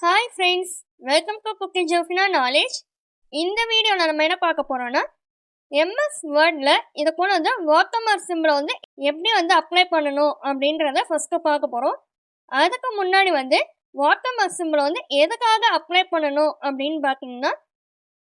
Hi friends, welcome to cookie Jofina knowledge. இந்த வீடியோவில் நம்ம என்ன பார்க்க போகிறோன்னா, எம்எஸ் வேர்டில் இதை போல் வந்து வாட்டர்மார்க் சிம்பிளை வந்து எப்படி வந்து அப்ளை பண்ணணும் அப்படின்றத ஃபஸ்ட்டு பார்க்க போகிறோம். அதுக்கு முன்னாடி வந்து வாட்டர்மார்க் சிம்பிளை வந்து எதுக்காக அப்ளை பண்ணணும் அப்படின்னு பார்த்தீங்கன்னா,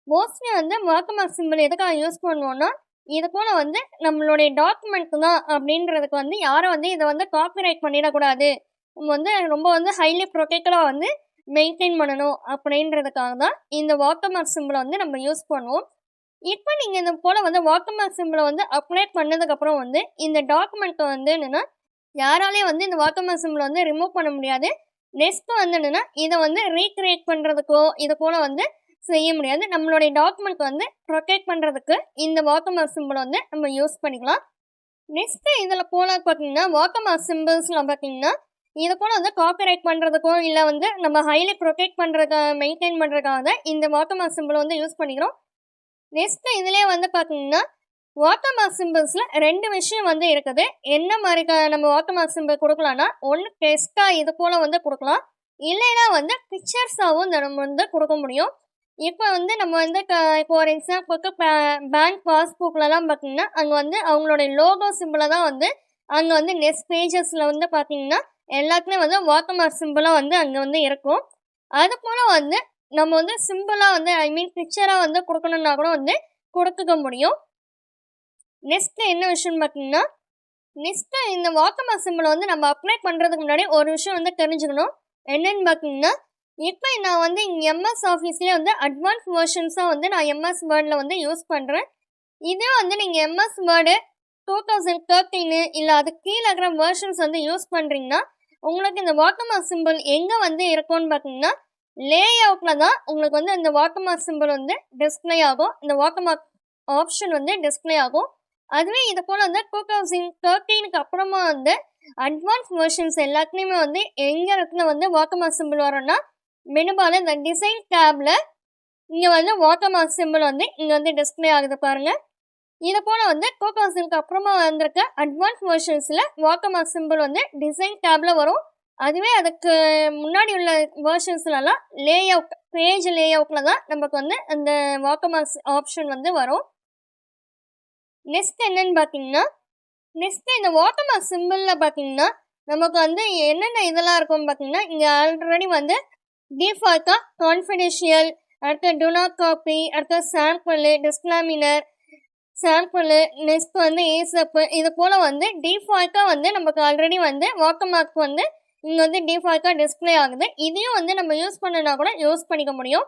மோஸ்ட்லி வந்து வாட்டர்மார்க் சிம்பிள் எதுக்காக யூஸ் பண்ணுவோன்னா, இது போல் வந்து நம்மளுடைய டாக்குமெண்ட்டு தான் அப்படின்றதுக்கு வந்து யாரும் வந்து இதை வந்து காப்பிரைட் பண்ணிடக்கூடாது, நம்ம வந்து ரொம்ப வந்து ஹைலி ப்ரொடெக்டடாக வந்து மெயின்டைன் பண்ணணும் அப்படின்றதுக்காக தான் இந்த வாட்டர்மார்க் சிம்பிளை வந்து நம்ம யூஸ் பண்ணுவோம். இப்போ நீங்கள் இந்த போல் வந்து வாட்டர்மார்க் சிம்பிளை வந்து அப்ளை பண்ணதுக்கப்புறம் வந்து இந்த டாக்குமெண்ட்டை வந்து என்னென்னா யாராலையும் வந்து இந்த வாட்டர்மார்க் சிம்பிளை வந்து ரிமூவ் பண்ண முடியாது. நெக்ஸ்ட்டு வந்து என்னென்னா இதை வந்து ரீக்ரியேட் பண்ணுறதுக்கோ இது போல் வந்து செய்ய முடியாது. நம்மளுடைய டாக்குமெண்ட் வந்து ப்ரொடெக்ட் பண்ணுறதுக்கு இந்த வாட்டர்மார்க் சிம்பிளை வந்து நம்ம யூஸ் பண்ணிக்கலாம். நெக்ஸ்ட்டு இதில் போல் பார்த்தீங்கன்னா வாட்டர்மார்க் சிம்பிள்ஸ்லாம் பார்த்தீங்கன்னா இது போல் வந்து காப்பிரைட் பண்ணுறதுக்கோ இல்லை வந்து நம்ம ஹைலி ப்ரொடெக்ட் பண்ணுறதுக்காக மெயின்டைன் பண்ணுறதுக்காக தான் இந்த வாட்டர்மார்க் சிம்பிள் வந்து யூஸ் பண்ணிக்கிறோம். நெக்ஸ்ட்டு இதிலே வந்து பார்த்தீங்கன்னா வாட்டர்மார்க் சிம்பிள்ஸில் 2 விஷயம் வந்து இருக்குது. என்ன மாதிரி நம்ம வாட்டர்மார்க் சிம்பிள் கொடுக்கலான்னா, ஒன்று டெஸ்ட்டாக இது போல் வந்து கொடுக்கலாம், இல்லைன்னா வந்து பிக்சர்ஸாகவும் நம்ம வந்து கொடுக்க முடியும். இப்போ வந்து நம்ம வந்து இப்போ ஒரு எக்ஸாம்பிளுக்கு பேங்க் பாஸ்புக்லலாம் பார்த்தீங்கன்னா அங்கே வந்து அவங்களுடைய லோகோ சிம்பிளை தான் வந்து அங்கே வந்து நெக்ஸ்ட் பேஜஸில் வந்து பார்த்தீங்கன்னா எல்லாத்துலேயும் வந்து வாட்டர்மார்க் சிம்பிளாக வந்து அங்கே வந்து இருக்கும். அது போல் வந்து நம்ம வந்து சிம்பிளாக வந்து பிக்சராக வந்து கொடுக்கணுன்னா கூட வந்து கொடுத்துக்க முடியும். நெக்ஸ்ட்டு என்ன விஷயம்னு பார்த்தீங்கன்னா, நெக்ஸ்ட்டு இந்த வாட்டர்மார்க் சிம்பிளை வந்து நம்ம அப்ளை பண்ணுறதுக்கு முன்னாடி ஒரு விஷயம் வந்து தெரிஞ்சுக்கணும். என்னென்னு பார்த்தீங்கன்னா, இப்போ நான் வந்து இங்கே எம்எஸ் ஆஃபீஸ்லேயே வந்து அட்வான்ஸ் வெர்ஷன்ஸாக வந்து நான் எம்எஸ் வேர்டில் வந்து யூஸ் பண்ணுறேன். இதே வந்து நீங்கள் எம்எஸ் வேர்டு 2013 இல்லை அதுக்கு கீழே இருக்கிற வெர்ஷன்ஸ் வந்து யூஸ் பண்ணுறீங்கன்னா உங்களுக்கு இந்த வாட்டர்மார்க் சிம்பிள் எங்கே வந்து இருக்கும்னு பார்த்தீங்கன்னா லே அவுட்டில் தான் உங்களுக்கு வந்து இந்த வாட்டர்மார்க் சிம்பிள் வந்து டிஸ்பிளே ஆகும். இந்த வாட்டர்மார்க் ஆப்ஷன் வந்து டிஸ்பிளே ஆகும். அதுவே இது போல் வந்து 2013க்கு அப்புறமா வந்து அட்வான்ஸ் வெர்ஷன்ஸ் எல்லாத்துலேயுமே வந்து எங்கே இடத்துல வந்து வாட்டர்மார்க் சிம்பிள் வரும்னா மெனுபால் இந்த டிசைன் டேபில் இங்கே வந்து வாட்டர்மார்க் சிம்பிள் வந்து இங்கே வந்து டிஸ்பிளே ஆகுது பாருங்கள். இதை போல் வந்து 2000க்கு அப்புறமா வந்திருக்க அட்வான்ஸ் வெர்ஷன்ஸில் வாட்டர்மார்க் சிம்பிள் வந்து டிசைன் டேபில் வரும். அதுவே அதுக்கு முன்னாடி உள்ள வெர்ஷன்ஸ்லலாம் லே அவுட் பேஜ் லே அவுட்டில் தான் நமக்கு வந்து அந்த வாட்டர்மார்க் ஆப்ஷன் வந்து வரும். நெக்ஸ்ட் என்னன்னு பார்த்தீங்கன்னா, நெக்ஸ்ட்டு இந்த வாட்டர்மார்க் சிம்பிளில் பார்த்தீங்கன்னா நமக்கு வந்து என்னென்ன இதெல்லாம் இருக்கும்னு பார்த்தீங்கன்னா, இங்கே ஆல்ரெடி வந்து டிஃபால்ட்டாக கான்ஃபிடென்ஷியல், அடுத்து டு நாட் காப்பி, அடுத்து சாம்பிள், டிஸ்கிளாமினர், சாம்பிள், நெக்ஸ்ட் வந்து ஏசப்பு, இது போல் வந்து டிஃபால்ட்டாக வந்து நமக்கு ஆல்ரெடி வந்து வாட்டர்மார்க் வந்து இங்கே வந்து டிஃபால்ட்டாக டிஸ்பிளே ஆகுது. இதையும் வந்து நம்ம யூஸ் பண்ணனா கூட யூஸ் பண்ணிக்க முடியும்.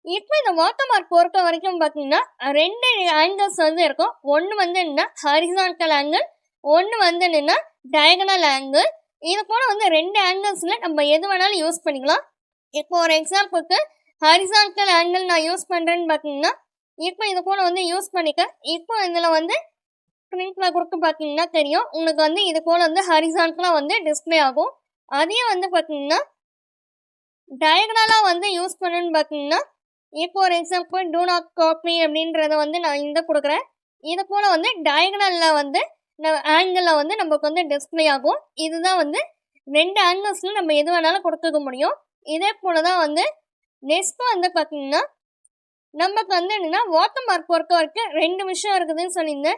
இப்போ இந்த வாட்டர்மார்க் பொறுத்த வரைக்கும் பார்த்தீங்கன்னா 2 ஆங்கிள்ஸ் வந்து இருக்கும். ஒன்று வந்து என்னென்னா ஹாரிசான்டல் ஆங்கிள், ஒன்று வந்து என்னென்னா டயகனல் ஆங்கிள். இது போல் வந்து 2 ஆங்கிள்ஸில் நம்ம எது வேணாலும் யூஸ் பண்ணிக்கலாம். இப்போ ஒரு எக்ஸாம்பிளுக்கு ஹாரிசான்டல் ஆங்கிள் நான் யூஸ் பண்ணுறேன்னு பார்த்தீங்கன்னா இப்போ இது போல் வந்து யூஸ் பண்ணிக்க. இப்போ இதில் வந்து பிரிண்டில் கொடுத்து பார்த்தீங்கன்னா தெரியும் உங்களுக்கு வந்து இது போல் வந்து ஹாரிசான்டலாக வந்து டிஸ்பிளே ஆகும். அதையும் வந்து பார்த்தீங்கன்னா டயகனலாக வந்து யூஸ் பண்ணுன்னு பார்த்தீங்கன்னா இப்போ ஒரு எக்ஸாம்பிள் டூ நாட் காப்பி அப்படின்றத வந்து நான் இந்த கொடுக்குறேன். இது போல் வந்து டயகனலில் வந்து ஆங்கிளில் வந்து நமக்கு வந்து டிஸ்பிளே ஆகும். இதுதான் வந்து 2 ஆங்கிள்ஸில் நம்ம எது வேணாலும் கொடுத்துக்க முடியும். இதே போல் தான் வந்து நெக்ஸ்ட்டு வந்து பார்த்தீங்கன்னா நமக்கு வந்து என்னென்னா வாட்டர்மார்க் பொறுத்த வரைக்கும் 2 விஷயம் இருக்குதுன்னு சொல்லியிருந்தேன்.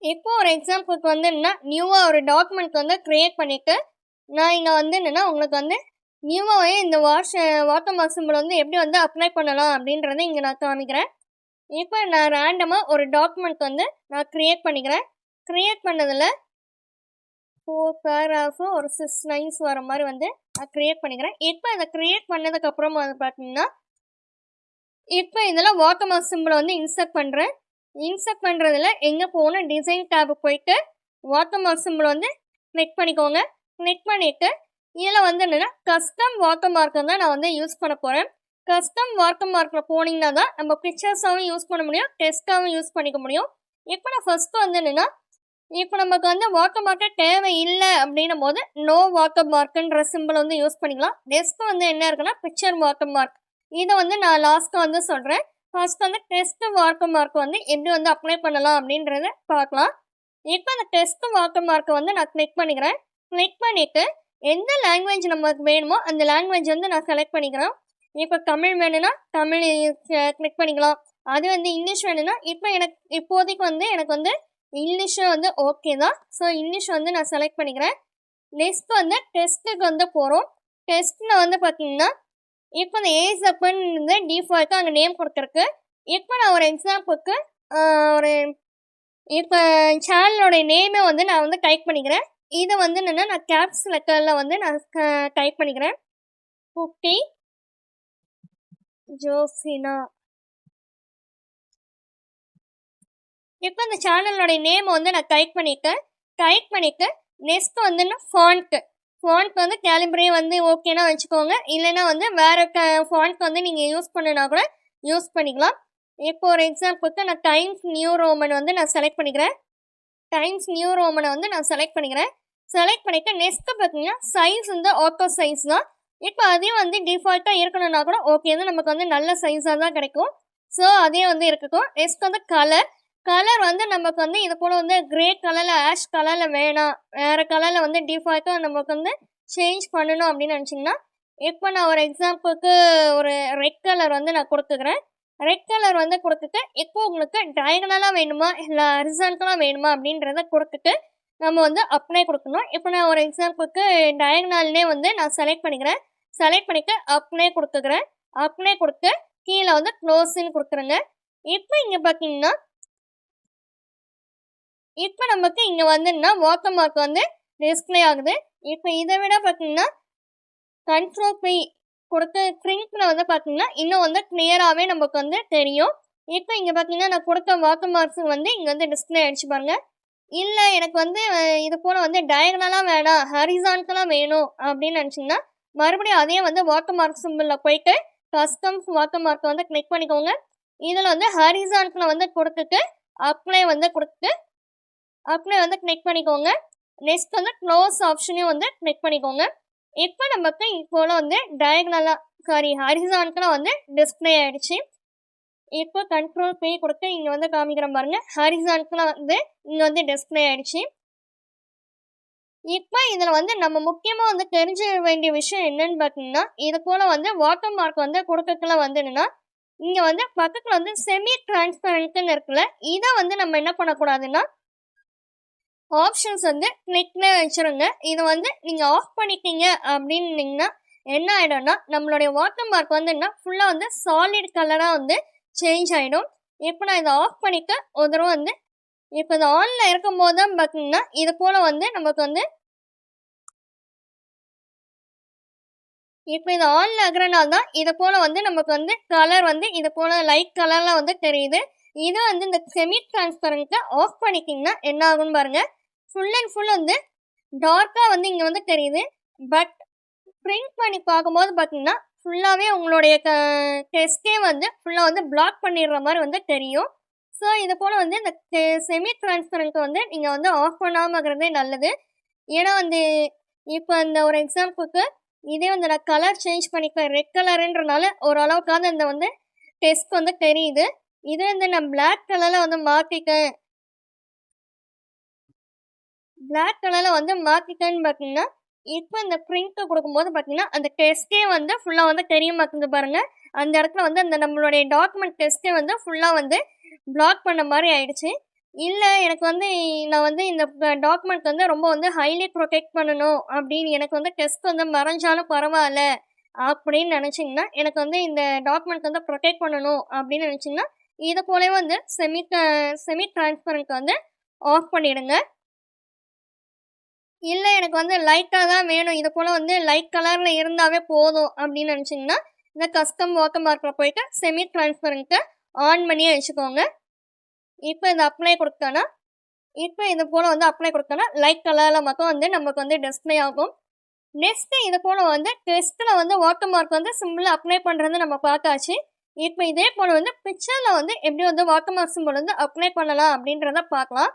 இப்போ ஒரு எக்ஸாம்பிளுக்கு வந்து என்னென்னா நியூவாக ஒரு டாக்குமெண்ட் வந்து க்ரியேட் பண்ணிவிட்டு நான் இங்கே வந்து என்னென்னா உங்களுக்கு வந்து நியூவாகவே இந்த வாட்டர்மார்க் சிம்பிள் வந்து எப்படி வந்து அப்ளை பண்ணலாம் அப்படின்றத இங்கே நான் காமிக்கிறேன். இப்போ நான் ரேண்டமாக ஒரு டாக்குமெண்ட் வந்து நான் க்ரியேட் பண்ணிக்கிறேன். க்ரியேட் பண்ணதில் 4 பேராகிராஃபு ஒரு 6 லைன்ஸ் வர மாதிரி வந்து நான் க்ரியேட் பண்ணிக்கிறேன். இப்போ இதை க்ரியேட் பண்ணதுக்கப்புறமா வந்து பார்த்தீங்கன்னா இப்போ இதில் வாட்டர்மார்க் சிம்பிளை வந்து இன்சர்ட் பண்ணுறேன். இன்சர்ட் பண்ணுறதுல எங்கே போகணும், டிசைன் டேபு போயிட்டு வாட்டர்மார்க் சிம்பிள் வந்து கிளிக் பண்ணிக்கோங்க. கிளிக் பண்ணிவிட்டு இதில் வந்து என்னென்னா கஸ்டம் வாட்டர்மார்க்கை தான் நான் வந்து யூஸ் பண்ண போகிறேன். கஸ்டம் வாட்டர்மார்க்கில் போனீங்கன்னா தான் நம்ம பிக்சர்ஸாகவும் யூஸ் பண்ண முடியும், டெஸ்ட்டாகவும் யூஸ் பண்ணிக்க முடியும். இப்போ நான் ஃபஸ்ட்டு வந்து என்னென்னா இப்போ நமக்கு வந்து வாட்டர்மார்க்கே தேவை இல்லை அப்படின்னும் போது நோ வாட்டர்மார்க்குன்ற சிம்பிள் வந்து யூஸ் பண்ணிக்கலாம். நெக்ஸ்ட்டு வந்து என்ன இருக்குன்னா பிக்சர் வாட்டர்மார்க், இதை வந்து நான் லாஸ்ட்டாக வந்து சொல்கிறேன். ஃபர்ஸ்ட் வந்து டெஸ்ட் வாட்டர்மார்க் வந்து எப்படி வந்து அப்ளை பண்ணலாம் அப்படின்றத பார்க்கலாம். இப்போ அந்த டெஸ்ட் வாட்டர்மார்க்கை வந்து நான் கிளிக் பண்ணிக்கிறேன். கிளிக் பண்ணிவிட்டு எந்த லாங்குவேஜ் நமக்கு வேணுமோ அந்த லாங்குவேஜ் வந்து நான் செலக்ட் பண்ணிக்கிறேன். இப்போ தமிழ் வேணும்னா தமிழ் கிளிக் பண்ணிக்கலாம். அது வந்து இங்கிலீஷ் வேணும்னா இப்போ இப்போதைக்கு வந்து எனக்கு வந்து இங்கிலீஷும் வந்து ஓகே தான். ஸோ இங்கிலீஷ் வந்து நான் செலக்ட் பண்ணிக்கிறேன். நெக்ஸ்ட் வந்து டெஸ்ட்டுக்கு வந்து போகிறோம். டெஸ்ட்டில் வந்து பார்த்தீங்கன்னா இப்போ இந்த ஏஜ் அப்புன்னு டிஃபால்ட்டாக அங்கே நேம் கொடுத்துருக்கு. இப்போ நான் ஒரு எக்ஸாம்பிளுக்கு ஒரு இப்போ சேனலோடைய நேமை வந்து நான் வந்து டைப் பண்ணிக்கிறேன். இதை வந்து என்னென்னா நான் கேப்ஸ் லெட்டரில் வந்து நான் டைப் பண்ணிக்கிறேன். குட்டி ஜோசினா. இப்போ இந்த சேனலோடைய நேமை வந்து நான் டைப் பண்ணிக்க நெக்ஸ்ட் வந்து ஃபாண்ட் வந்து கேலிப்ரே வந்து ஓகேனா வச்சுக்கோங்க. இல்லைன்னா வந்து வேறு ஃபாண்ட் வந்து நீங்கள் யூஸ் பண்ணுனா கூட யூஸ் பண்ணிக்கலாம். இப்போ ஒரு எக்ஸாம்பிளுக்கு நான் டைம்ஸ் நியூ ரோமன் வந்து நான் செலக்ட் பண்ணிக்கிறேன். செலக்ட் பண்ணிக்க நெக்ஸ்ட் பார்த்தீங்கன்னா சைஸ் வந்து ஆட்டோ சைஸ் தான். இப்போ அதையும் வந்து டிஃபால்ட்டாக இருக்கணும்னா கூட ஓகே தான், நமக்கு வந்து நல்ல சைஸாக தான் கிடைக்கும். ஸோ அதே வந்து இருக்கட்டும். நெக்ஸ்ட் வந்து கலர் வந்து நமக்கு வந்து இது போல் வந்து கிரே கலரில் ஆஷ் கலரில் வேணாம், வேறு கலரில் வந்து டிஃபால்ட்டாக நமக்கு வந்து சேஞ்ச் பண்ணணும் அப்படின்னு நினச்சிங்கன்னா இப்போ நான் ஒரு எக்ஸாம்பிளுக்கு ஒரு ரெட் கலர் வந்து நான் கொடுத்துக்கிறேன். ரெட் கலர் வந்து கொடுத்துட்டு இப்போ உங்களுக்கு டயகனலாக வேணுமா இல்லை ஹரிசான்டலாக வேணுமா அப்படின்றத கொடுத்துட்டு நம்ம வந்து அப்ளை கொடுக்கணும். இப்போ நான் ஒரு எக்ஸாம்பிளுக்கு டயகனால்னே வந்து நான் செலக்ட் பண்ணிக்க அப்ளை கொடுத்துக்கிறேன். அப்ளை கொடுத்து கீழே வந்து க்ளோஸ்ன்னு கொடுத்துருங்க. இப்போ இங்கே பார்த்தீங்கன்னா இப்போ நமக்கு இங்கே வந்துன்னா வாட்டர் மார்க் வந்து டிஸ்பிளே ஆகுது. இப்போ இதை விட பார்த்தீங்கன்னா கண்ட்ரோல் பி கொடுத்து பிரிண்டில் வந்து பார்த்தீங்கன்னா இன்னும் வந்து கிளியராகவே நமக்கு வந்து தெரியும். இப்போ இங்கே பார்த்தீங்கன்னா நான் கொடுத்த வாட்டர் மார்க்ஸ் வந்து இங்கே வந்து டிஸ்பிளே அடிச்சு பாருங்க. இல்லை எனக்கு வந்து இது போல் வந்து டயகனலாக வேணாம், ஹரிசான்டலாக வேணும் அப்படின்னு நினச்சிங்கன்னா மறுபடியும் அதே வந்து வாட்டர் மார்க் சிம்பிளில் போயிட்டு கஸ்டம்ஸ் வாட்டர் மார்க்கை வந்து கிளிக் பண்ணிக்கோங்க. இதில் வந்து ஹரிசான்டலில் வந்து கொடுத்துட்டு அப்ளை வந்து கிளிக் பண்ணிக்கோங்க. நெக்ஸ்ட் வந்து க்ளோஸ் ஆப்ஷனையும் வந்து கிளிக் பண்ணிக்கோங்க. இப்போ நமக்கு இப்போல வந்து ஹரிசான்டலாக வந்து டிஸ்பிளே ஆகிடுச்சு. இப்போ கண்ட்ரோல் பே கொடுத்து இங்கே வந்து காமிக்கிறோம் பாருங்கள், ஹரிசான்டலாக வந்து இங்கே வந்து டிஸ்பிளே ஆகிடுச்சு. இப்போ இதில் வந்து நம்ம முக்கியமாக வந்து தெரிஞ்ச வேண்டிய விஷயம் என்னன்னு பார்த்தீங்கன்னா இது போல் வந்து வாட்டர் மார்க் வந்து கொடுக்கறதுல வந்து என்னென்னா இங்கே வந்து பக்கத்தில் வந்து செமி டிரான்ஸ்பரண்ட்னு இருக்குல்ல, இதை வந்து நம்ம என்ன பண்ணக்கூடாதுன்னா ஆப்ஷன்ஸ் வந்து கிளிக்ல வச்சுருங்க. இதை வந்து நீங்கள் ஆஃப் பண்ணிட்டீங்க அப்படின்னீங்கன்னா என்ன ஆகிடும்னா நம்மளுடைய வாட்டர் மார்க் வந்து என்ன ஃபுல்லாக வந்து சாலிட் கலராக வந்து சேஞ்ச் ஆகிடும். இப்போ நான் இதை ஆஃப் பண்ணிக்க ஒரு தடவை வந்து இப்போ இது ஆனில் இருக்கும் போது தான் பார்த்தீங்கன்னா இது போல் வந்து நமக்கு வந்து இப்போ இது ஆனில் இருக்கிறனால தான் இது போல் வந்து நமக்கு வந்து கலர் வந்து இது போல் லைட் கலரில் வந்து தெரியுது. இது வந்து இந்த செமி டிரான்ஸ்பரண்ட்டை ஆஃப் பண்ணிக்கிங்கன்னா என்ன ஆகும்னு பாருங்கள், ஃபுல் அண்ட் ஃபுல் வந்து டார்க்காக வந்து இங்கே வந்து தெரியுது. பட் பிரிண்ட் பண்ணி பார்க்கும்போது பார்த்தீங்கன்னா ஃபுல்லாகவே உங்களுடைய டெஸ்ட்டே வந்து ஃபுல்லாக வந்து பிளாக் பண்ணிடுற மாதிரி வந்து தெரியும். ஸோ இது போல் வந்து இந்த செமி டிரான்ஸ்பரண்ட்டை வந்து நீங்கள் வந்து ஆஃப் பண்ணாமல் இருக்கிறதே நல்லது. ஏன்னா வந்து இப்போ இந்த ஒரு எக்ஸாம்பிளுக்கு இதே வந்து நான் கலர் சேஞ்ச் பண்ணிப்பேன், ரெட் கலருன்றனால ஓரளவுக்காவது இந்த வந்து டெஸ்ட் வந்து தெரியுது. இதே வந்து நான் பிளாக் கலரில் வந்து மாற்றிட்டேன்னு பார்த்தீங்கன்னா இப்போ இந்த பிரிண்ட்டை கொடுக்கும்போது பார்த்தீங்கன்னா அந்த டெஸ்ட்டே வந்து ஃபுல்லாக வந்து தெரிய மாட்டேங்குது பாருங்கள். அந்த இடத்துல வந்து அந்த நம்மளுடைய டாக்குமெண்ட் டெஸ்ட்டே வந்து ஃபுல்லாக வந்து பிளாக் பண்ண மாதிரி ஆயிடுச்சு. இல்லை எனக்கு வந்து நான் வந்து இந்த டாக்குமெண்ட் வந்து ரொம்ப வந்து ஹைலி ப்ரொடெக்ட் பண்ணணும் அப்படின்னு எனக்கு வந்து டெஸ்ட் வந்து மறைஞ்சாலும் பரவாயில்ல அப்படின்னு நினச்சிங்கன்னா எனக்கு வந்து இந்த டாக்குமெண்ட் வந்து ப்ரொடெக்ட் பண்ணணும் அப்படின்னு நினச்சிங்கன்னா இதை போலவே வந்து செமி டிரான்ஸ்பரண்ட் வந்து ஆஃப் பண்ணிடுங்க. இல்லை எனக்கு வந்து லைட்டாக தான் வேணும், இது போல் வந்து லைட் கலரில் இருந்தாவே போதும் அப்படின்னு நினச்சிங்கன்னா இந்த கஸ்டம் வாட்டர் மார்க்கில் போயிட்டு செமி டிரான்ஸ்பரண்ட்டை ஆன் பண்ணியே வச்சுக்கோங்க. இப்போ இது அப்ளை கொடுத்தோன்னா இது போல் வந்து அப்ளை கொடுத்தோன்னா லைட் கலரில் மட்டும் வந்து நமக்கு வந்து டிஸ்பிளே ஆகும். நெக்ஸ்ட்டு இது போல் வந்து டெஸ்ட்டில் வந்து வாட்டர் மார்க் வந்து சிம்பிளாக அப்ளை பண்ணுறது நம்ம பார்த்தாச்சு. இப்போ இதே போல் வந்து பிக்சரில் வந்து எப்படி வந்து வாட்டர் மார்க் சிம்பிள் வந்து அப்ளை பண்ணலாம் அப்படின்றத பார்க்கலாம்.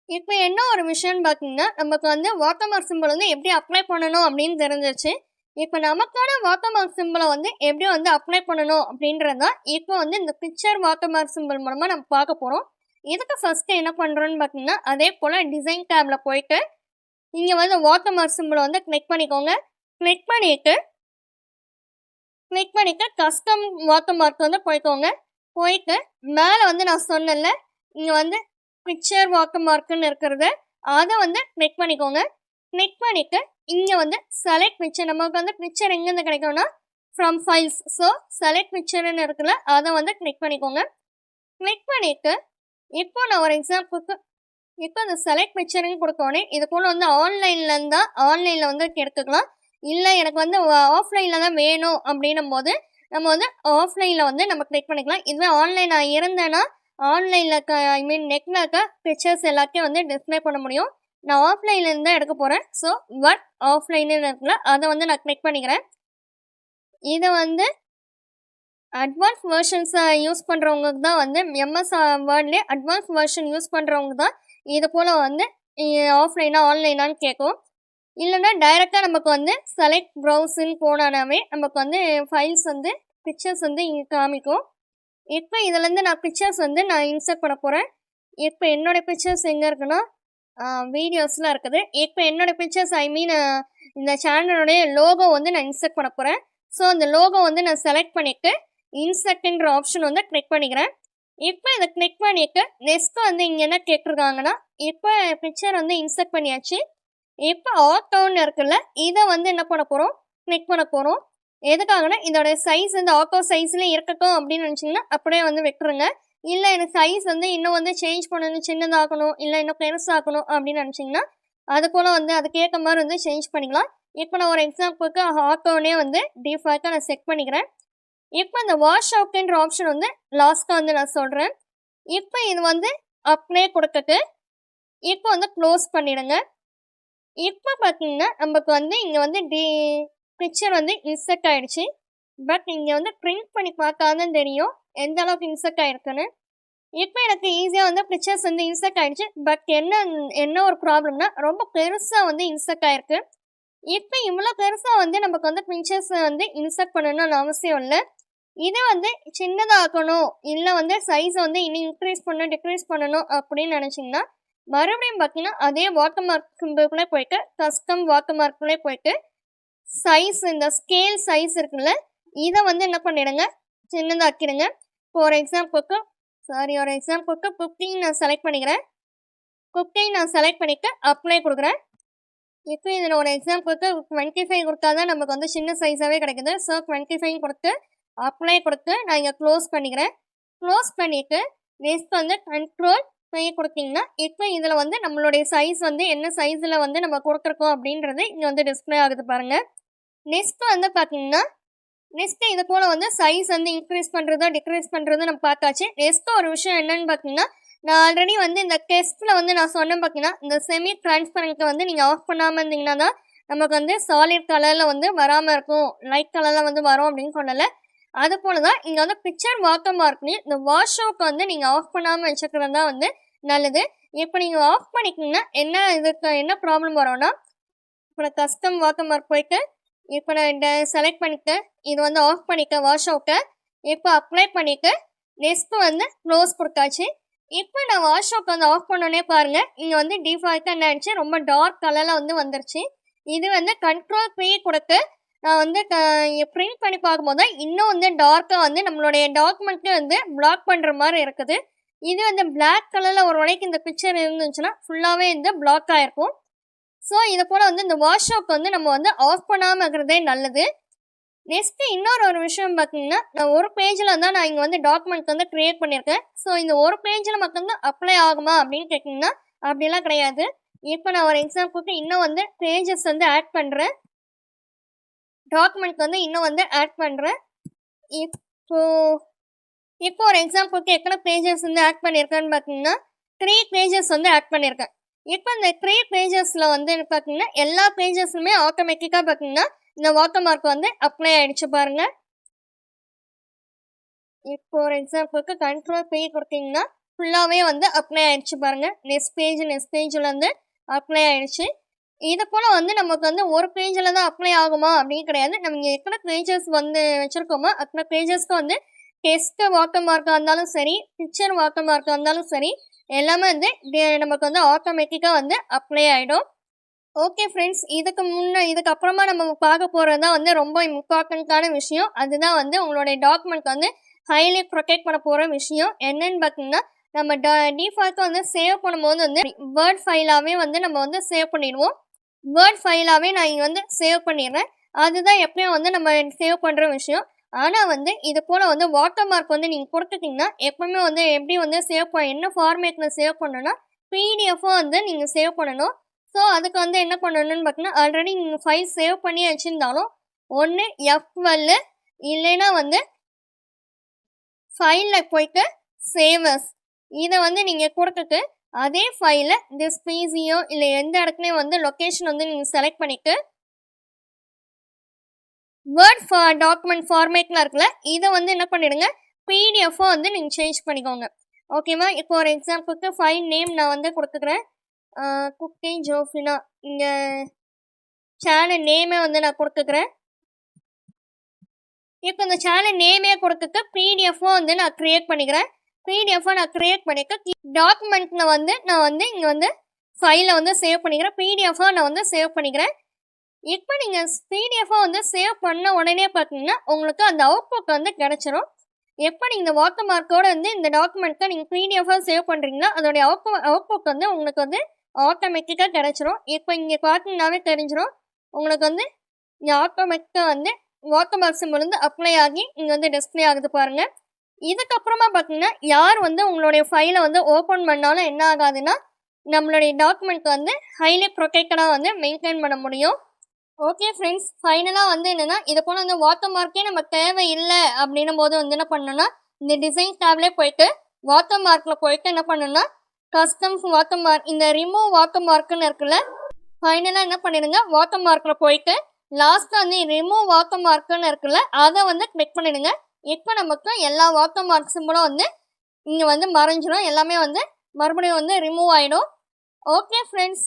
இப்போ என்ன ஒரு விஷயம்னு பார்த்தீங்கன்னா நமக்கு வந்து வாட்டர் மார்க் சிம்பிள் வந்து எப்படி அப்ளை பண்ணணும் அப்படின்னு தெரிஞ்சிச்சு. இப்போ நமக்கான வாட்டர் மார்க் சிம்பிளை வந்து எப்படி வந்து அப்ளை பண்ணணும் அப்படின்றதான் இப்போ வந்து இந்த பிக்சர் வாட்டர் மார்க் சிம்பிள் மூலமாக நம்ம பார்க்க போகிறோம். இதுக்கு ஃபஸ்ட்டு என்ன பண்ணுறோன்னு பார்த்தீங்கன்னா அதே போல் டிசைன் டேபில் போயிட்டு இங்கே வந்து வாட்டர் மார்க் சிம்பிளை வந்து கிளிக் பண்ணிக்கோங்க. கிளிக் பண்ணிவிட்டு கஸ்டம் வாட்டர் மார்க் வந்து போய்க்கோங்க. போயிட்டு மேலே வந்து நான் சொன்னேன்ல, இங்கே வந்து பிக்சர் வாட்டர் மார்க்குன்னு இருக்கிறது, அதை வந்து கிளிக் பண்ணிக்கோங்க. கிளிக் பண்ணிவிட்டு இங்கே வந்து செலக்ட் பிக்சர், நமக்கு வந்து பிக்சர் எங்கேருந்து கிடைக்கும்னா ஃப்ரம் ஃபைல்ஸ். ஸோ செலக்ட் பிக்சர்னு இருக்குல்ல, அதை வந்து கிளிக் பண்ணிக்கோங்க. கிளிக் பண்ணிவிட்டு இப்போ நான் ஒரு எக்ஸாம்பிளுக்கு இப்போ இந்த செலக்ட் பிக்சருன்னு கொடுத்தோடனே இது போல் வந்து ஆன்லைனில் வந்து எடுத்துக்கலாம். இல்லை எனக்கு வந்து ஆஃப்லைனில் தான் வேணும் அப்படின்னும் போது நம்ம வந்து ஆஃப்லைனில் வந்து நம்ம கிளிக் பண்ணிக்கலாம். இதுவே ஆன்லைனாக இருந்தேன்னா ஆன்லைனில் நெட்டில் இருக்க பிக்சர்ஸ் எல்லாத்தையும் வந்து டிஸ்பிளே பண்ண முடியும். நான் ஆஃப்லைன்லேருந்து தான் எடுக்க போகிறேன். ஸோ ஒர்க் ஆஃப்லைன்னு இருக்குல்ல, அதை வந்து நான் கிளிக் பண்ணிக்கிறேன். இதை வந்து அட்வான்ஸ் வெர்ஷன்ஸை யூஸ் பண்ணுறவங்களுக்கு தான் வந்து எம்எஸ் வேர்ட்லேயே அட்வான்ஸ் வெர்ஷன் யூஸ் பண்ணுறவங்க தான் இது போல் வந்து ஆஃப்லைனா ஆன்லைனான்னு கேட்கும். இல்லைன்னா டைரெக்டாக நமக்கு வந்து செலக்ட் ப்ரௌஸுன்னு போனாவே நமக்கு வந்து ஃபைல்ஸ் வந்து பிக்சர்ஸ் வந்து இங்கே காமிக்கும். இப்போ இதுலேருந்து நான் பிக்சர்ஸ் வந்து நான் இன்சர்ட் பண்ண போகிறேன். இப்போ என்னோடய பிக்சர்ஸ் எங்கே இருக்குன்னா வீடியோஸ்லாம் இருக்குது. இப்போ என்னோடய பிக்சர்ஸ் இந்த சேனலோடைய லோகோ வந்து நான் இன்சர்ட் பண்ண போகிறேன். ஸோ அந்த லோகோ வந்து நான் செலக்ட் பண்ணிவிட்டு இன்சர்ட்ன்ற ஆப்ஷன் வந்து கிளிக் பண்ணிக்கிறேன். இப்போ இதை கிளிக் பண்ணிவிட்டு நெக்ஸ்ட்டு வந்து இங்கே என்ன கேட்டிருக்காங்கன்னா, இப்போ பிக்சர் வந்து இன்சர்ட் பண்ணியாச்சு. இப்போ ஆட்டோன்னு இருக்குல்ல, இதை வந்து என்ன பண்ண போகிறோம், கிளிக் பண்ண போகிறோம். எதுக்காகனா இதோட சைஸ் வந்து ஆட்டோ சைஸ்லேயே இருக்கட்டும் அப்படின்னு நினச்சிங்கன்னா அப்படியே வந்து விட்டுருங்க. இல்லை எனக்கு சைஸ் வந்து இன்னும் வந்து சேஞ்ச் பண்ணணும், சின்னதாகணும், இல்லை இன்னும் பெருசாகணும் அப்படின்னு நினச்சிங்கன்னா அது போல் வந்து அதுக்கேற்ற மாதிரி வந்து சேஞ்ச் பண்ணிக்கலாம். இப்போ நான் ஒரு எக்ஸாம்பிளுக்கு ஆட்டோனே வந்து டிஃபால்ட்டாக நான் செட் பண்ணிக்கிறேன். இப்போ இந்த வாஷ் அவுட்ன்ற ஆப்ஷன் வந்து லாஸ்ட்டாக வந்து நான் சொல்கிறேன். இப்போ இது வந்து அப்ளை கொடுத்துட்டு இப்போ வந்து க்ளோஸ் பண்ணிடுங்க. இப்போ பார்த்தீங்கன்னா நமக்கு வந்து இங்கே வந்து பிக்சர் வந்து இன்சர்ட் ஆகிடுச்சு. பட் இங்கே வந்து பிரிண்ட் பண்ணி பார்த்தாதான் தெரியும் எந்த அளவுக்கு இன்சர்ட் ஆகிருக்குன்னு. இப்போ எனக்கு ஈஸியாக வந்து பிக்சர்ஸ் வந்து இன்சர்ட் ஆகிடுச்சு. பட் என்ன ஒரு ப்ராப்ளம்னா ரொம்ப பெருசாக வந்து இன்சர்ட் ஆகிருக்கு. இப்போ இவ்வளோ பெருசாக வந்து நமக்கு வந்து பிக்சர்ஸை வந்து இன்சர்ட் பண்ணணும்னு அவசியம் இல்லை. இதை வந்து சின்னதாக்கணும், இல்லை வந்து சைஸை வந்து இன்னும் இன்க்ரீஸ் பண்ணணும் டிக்ரீஸ் பண்ணணும் அப்படின்னு நினச்சிங்கன்னா மறுபடியும் பார்த்தீங்கன்னா அதே வாட்டர் மார்க் சிம்பிள்குள்ளே போயிட்டு கஸ்டம் வாட்டர் மார்க்குள்ளே போயிட்டு சைஸ், இந்த ஸ்கேல் சைஸ் இருக்குல்ல, இதை வந்து என்ன பண்ணிடுங்க, சின்னதாக்கிடுங்க. இப்போ ஒரு எக்ஸாம்பிளுக்கு 15 நான் செலக்ட் பண்ணிக்கிறேன். 15 நான் செலக்ட் பண்ணிவிட்டு அப்ளை கொடுக்குறேன். இப்போ இதில் ஒரு எக்ஸாம்பிளுக்கு 25 கொடுத்தா தான் நமக்கு வந்து சின்ன சைஸாகவே கிடைக்குது. ஸோ 25 கொடுத்து அப்ளை கொடுத்து நான் இங்கே க்ளோஸ் பண்ணிக்கிறேன். க்ளோஸ் பண்ணிவிட்டு நெக்ஸ்ட் வந்து கண்ட்ரோல் கொடுத்தீங்கன்னா இப்போ இதில் வந்து நம்மளுடைய சைஸ் வந்து என்ன சைஸில் வந்து நம்ம கொடுத்துருக்கோம் அப்படின்றது இங்கே வந்து டிஸ்பிளே ஆகுது பாருங்கள். நெக்ஸ்ட்டு வந்து பார்த்தீங்கன்னா நெக்ஸ்ட்டு இது போல் வந்து சைஸ் வந்து இன்க்ரீஸ் பண்ணுறதோ டிக்ரீஸ் பண்ணுறதோ நம்ம பார்த்தாச்சு. நெக்ஸ்ட்டு ஒரு விஷயம் என்னென்னு பார்த்தீங்கன்னா, நான் ஆல்ரெடி வந்து இந்த டெஸ்ட்டில் வந்து நான் சொன்னேன் பார்த்தீங்கன்னா, இந்த செமி டிரான்ஸ்பரண்ட்டை வந்து நீங்கள் ஆஃப் பண்ணாமல் இருந்தீங்கன்னா தான் நமக்கு வந்து சாலிட் கலரில் வந்து வராமல் இருக்கும், லைட் கலரில் வந்து வரும் அப்படின்னு சொன்னல. அது போல தான் இங்கே வந்து பிக்சர் வாட்டர் மார்க்லேயும் இந்த வாஷ் அவுட் வந்து நீங்கள் ஆஃப் பண்ணாமல் வச்சுக்கிறது தான் வந்து நல்லது. இப்போ நீங்கள் ஆஃப் பண்ணிக்கிங்கன்னா என்ன ப்ராப்ளம் வரும்னா, இப்போ நான் கஸ்டம் வாட்டர் மார்க் போயிட்டு இப்போ நான் செலக்ட் பண்ணிவிட்டு இது வந்து ஆஃப் பண்ணிக்க வாஷ் அவுட்டை. இப்போ அப்ளை பண்ணிவிட்டு நெக்ஸ்ட்டு வந்து க்ளோஸ் கொடுத்தாச்சு. இப்போ நான் வாஷ் அவுட் வந்து ஆஃப் பண்ணோன்னே பாருங்கள், இங்கே வந்து டிஃபால்ட்டாக என்ன ஆயிடுச்சு, ரொம்ப டார்க் கலரில் வந்து வந்துருச்சு. இது வந்து கண்ட்ரோல் P கொடுத்து நான் வந்து பிரிண்ட் பண்ணி பார்க்கும்போது தான் இன்னும் வந்து டார்க்காக வந்து நம்மளுடைய டாக்குமெண்ட்டே வந்து பிளாக் பண்ணுற மாதிரி இருக்குது. இது வந்து பிளாக் கலரில் ஒரு வரைக்கும் இந்த பிக்சர் இருந்துச்சுன்னா ஃபுல்லாகவே வந்து பிளாக் ஆகிருக்கும். ஸோ இதை போல் வந்து இந்த வாஷ் அவுட் வந்து நம்ம வந்து ஆஃப் பண்ணாமல் இருக்கிறதே நல்லது. நெக்ஸ்ட்டு இன்னொரு விஷயம் பார்த்தீங்கன்னா, நான் ஒரு பேஜில் தான் நான் இங்கே வந்து டாக்குமெண்ட் வந்து க்ரியேட் பண்ணியிருக்கேன். ஸோ இந்த ஒரு பேஜில் மட்டும்தான் அப்ளை ஆகுமா அப்படின்னு கேட்டிங்கன்னா அப்படிலாம் கிடையாது. இப்போ நான் ஒரு எக்ஸாம்பிளுக்கு இன்னும் வந்து பேஜஸ் வந்து ஆட் பண்ணுறேன், டாக்குமெண்ட் வந்து இன்னும் வந்து ஆட் பண்ணுறேன். இப்போ ஒரு எக்ஸாம்பிளுக்கு எத்தனை பேஜஸ் வந்து ஆட் பண்ணியிருக்கேன்னு பார்த்தீங்கன்னா 3 பேஜஸ் வந்து ஆட் பண்ணியிருக்கேன். இப்போ இந்த 3 பேஜஸில் வந்து பார்த்தீங்கன்னா எல்லா பேஜஸ்லுமே ஆட்டோமேட்டிக்காக பார்த்தீங்கன்னா இந்த வாட்டர் மார்க் வந்து அப்ளை ஆகிடுச்சு பாருங்கள். இப்போ ஒரு எக்ஸாம்பிளுக்கு கண்ட்ரோல் P கொடுத்தீங்கன்னா ஃபுல்லாகவே வந்து அப்ளை ஆகிடுச்சு பாருங்கள். நெக்ஸ்ட் பேஜில் வந்து அப்ளை ஆகிடுச்சு. இது போல் வந்து நமக்கு வந்து ஒரு பேஜில் தான் அப்ளை ஆகுமா அப்படின்னு கிடையாது. நம்ம இங்கே எத்தனை பேஜஸ் வந்து வச்சுருக்கோமோ அத்தனை பேஜஸ்க்கு வந்து டெஸ்ட்டு வாட்டர் மார்க்காக இருந்தாலும் சரி, பிக்சர் வாட்டர் மார்க்காக இருந்தாலும் சரி, எல்லாமே வந்து நமக்கு வந்து ஆட்டோமேட்டிக்காக வந்து அப்ளை ஆகிடும். ஓகே ஃப்ரெண்ட்ஸ், இதுக்கு அப்புறமா நம்ம பார்க்க போகிறது தான் வந்து ரொம்ப இம்பார்ட்டண்ட்டான விஷயம். அதுதான் வந்து உங்களுடைய டாக்குமெண்ட் வந்து ஹைலி ப்ரொடெக்ட் பண்ண போகிற விஷயம். என்னன்னு பார்த்தீங்கன்னா, நம்ம டிஃபால்ட்டாக வந்து சேவ் பண்ணும்போது வந்து வேர்ட் ஃபைலாகவே வந்து நம்ம வந்து சேவ் பண்ணிடுவோம். வேர்ட் ஃபைலாகவே நான் இங்கே வந்து சேவ் பண்ணிடுறேன். அதுதான் எப்பயும் வந்து நம்ம சேவ் பண்ணுற விஷயம். ஆனால் வந்து இது போல் வந்து வாட்டர் மார்க் வந்து நீங்கள் கொடுத்துட்டிங்கன்னா எப்பவுமே வந்து எப்படி வந்து என்ன ஃபார்மேட்டில் சேவ் பண்ணணும்னா பிடிஎஃபாக வந்து நீங்கள் சேவ் பண்ணணும். ஸோ அதுக்கு வந்து என்ன பண்ணணும்னு பார்த்தீங்கன்னா, ஆல்ரெடி நீங்கள் ஃபைல் சேவ் பண்ணி வச்சுருந்தாலும் ஒன்று F12 இல்லைன்னா வந்து ஃபைலில் போய்ட்டு சேவஸ் இதை வந்து நீங்கள் கொடுத்துட்டு அதே ஃபைலை திஸ் பிசியோ இல்லை எந்த இடத்துலையும் வந்து லொக்கேஷன் வந்து நீங்கள் செலக்ட் பண்ணிவிட்டு வேர்ட் டாக்குமெண்ட் ஃபார்மேட்டில் இருக்குல்ல இதை வந்து என்ன பண்ணிடுங்க பிடிஎஃபாக வந்து நீங்கள் சேஞ்ச் பண்ணிக்கோங்க. ஓகேவா? இப்போ ஒரு எக்ஸாம்பிளுக்கு ஃபைல் நேம் நான் வந்து கொடுத்துக்கிறேன், குக்கி ஜோஃபினா. இங்கே சேனல் நேமே வந்து நான் கொடுத்துக்கிறேன். இப்போ இந்த சேனல் நேமே கொடுத்துட்டு பிடிஎஃபாக வந்து நான் க்ரியேட் பண்ணிக்கிறேன். பிடிஎஃபாக நான் க்ரியேட் பண்ணிக்க டாக்குமெண்ட்டில் வந்து நான் வந்து இங்கே வந்து ஃபைலை வந்து சேவ் பண்ணிக்கிறேன். பிடிஎஃபாக நான் வந்து சேவ் பண்ணிக்கிறேன். இப்போ நீங்கள் பிடிஎஃபாக வந்து சேவ் பண்ண உடனே பார்த்தீங்கன்னா உங்களுக்கு அந்த அவுட்புட் வந்து கிடச்சிரும். எப்போ நீங்கள் இந்த வாட்டர் மார்க்கோடு வந்து இந்த டாக்குமெண்ட்டை நீங்கள் பிடிஎஃபாக சேவ் பண்ணுறீங்களோ அதோடைய அவுட்புட் வந்து உங்களுக்கு வந்து ஆட்டோமேட்டிக்காக கிடச்சிரும். இப்போ இங்கே பார்த்தீங்கன்னாவே தெரிஞ்சிடும் உங்களுக்கு வந்து இங்கே ஆட்டோமேட்டிக்காக வந்து வாட்டர் மார்க் சிம்பிள் வந்து அப்ளை ஆகி இங்கே வந்து டிஸ்பிளே ஆகுது பாருங்கள். இதுக்கப்புறமா பார்த்தீங்கன்னா யார் வந்து உங்களுடைய ஃபைலை வந்து ஓப்பன் பண்ணாலும் என்ன ஆகாதுன்னா நம்மளுடைய டாக்குமெண்ட் வந்து ஹைலி ப்ரொடெக்டடாக வந்து மெயின்டைன் பண்ண முடியும். ஓகே ஃப்ரெண்ட்ஸ், ஃபைனலாக வந்து என்னென்னா இதை போல் வந்து வாட்டர் மார்க்கே நம்ம தேவையில்லை அப்படின்னும் போது வந்து என்ன பண்ணணும்னா இந்த டிசைன் டேப்லேயே போயிட்டு வாட்டர் மார்க்கில் போயிட்டு என்ன பண்ணணும்னா கஸ்டம் வாட்டர் மார்க் இந்த ரிமூவ் வாட்டர் மார்க்குன்னு இருக்குல்ல, ஃபைனலாக என்ன பண்ணிடுங்க வாட்டர் மார்க்கில் போயிட்டு லாஸ்ட்டாக வந்து ரிமூவ் வாட்டர் மார்க்குன்னு இருக்குல்ல அதை வந்து கிளிக் பண்ணிடுங்க. இப்போ நமக்கு எல்லா வாட்டர் மார்க் சிம்பிளும் வந்து இங்கே வந்து மறைஞ்சிடும், எல்லாமே வந்து மறுபடியும் வந்து ரிமூவ் ஆகிடும். ஓகே ஃப்ரெண்ட்ஸ்,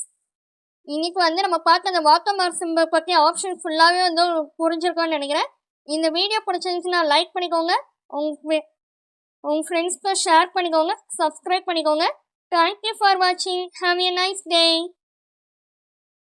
இன்னைக்கு வந்து நம்ம பார்த்த அந்த வாட்டர் மார்க் சிம்பிள் பற்றி ஆப்ஷன் ஃபுல்லாகவே வந்து புரிஞ்சிருக்கோன்னு நினைக்கிறேன். இந்த வீடியோ பிடிச்சிருந்துச்சுன்னா லைக் பண்ணிக்கோங்க, உங்கள் ஃப்ரெண்ட்ஸ்க்கு ஷேர் பண்ணிக்கோங்க, சப்ஸ்கிரைப் பண்ணிக்கோங்க. தேங்க்யூ ஃபார் வாட்சிங். Have a nice day.